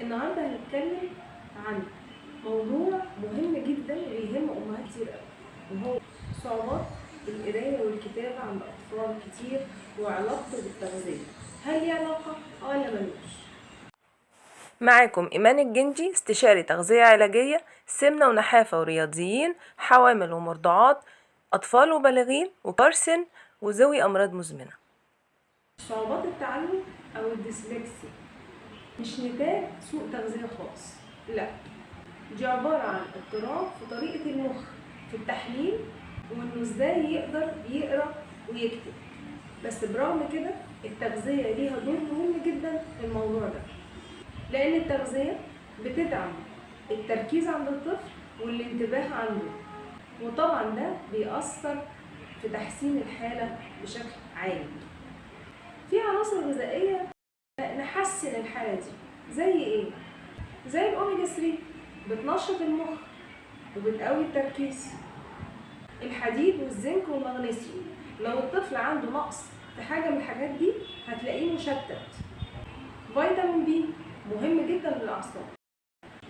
النهارده هنتكلم عن موضوع مهم جدا ويهم امهات كتير قوي، وهو صعوبات القرايه والكتابه عند اطفال كتير وعلاقته بالتغذيه. هل ليه علاقه ولا ملوش؟ معاكم إيمان الجندي، استشاري تغذية علاجية، سمنة ونحافة ورياضيين، حوامل ومرضعات، أطفال وبالغين وكبار سن وذوي أمراض مزمنة. صعوبات التعلم او الديسلكسيا مش نتاج سوء تغذيه خاص، لا، دي عباره عن اضطراب في طريقه المخ في التحليل وانه ازاي يقدر يقرا ويكتب. بس برغم كده التغذيه ليها دور مهم جدا في الموضوع ده، لأن التغذية بتدعم التركيز عند الطفل والانتباه عنده، وطبعا ده بيأثر في تحسين الحالة بشكل عام. في عناصر غذائية نحسن الحالة دي زي ايه؟ زي الأوميجا 3 بتنشط المخ وبتقوي التركيز. الحديد والزنك والمغنيسيوم، لو الطفل عنده نقص في حاجة من الحاجات دي هتلاقيه مشتت. فيتامين بي مهم جدا للأعصاب.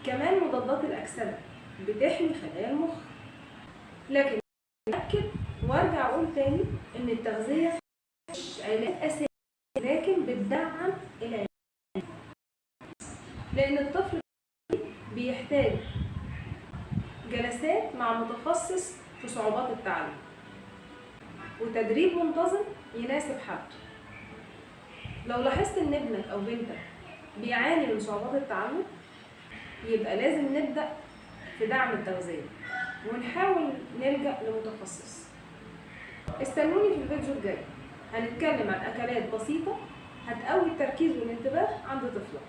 كمان مضادات الأكسدة بتحمي خلايا المخ. لكن أكد وارجع أقول تاني إن التغذية مش علاج أساسي، لكن بتدعم العلاج، لأن الطفل بيحتاج جلسات مع متخصص في صعوبات التعلم وتدريب منتظم يناسب حالته. لو لاحظت إن ابنك أو بنتك بيعاني من صعوبات التعلم، يبقى لازم نبدأ في دعم التغذية ونحاول نلجأ لمتخصص. استنوني في الفيديو الجاي، هنتكلم عن أكلات بسيطة هتقوي التركيز والانتباه عند طفلك.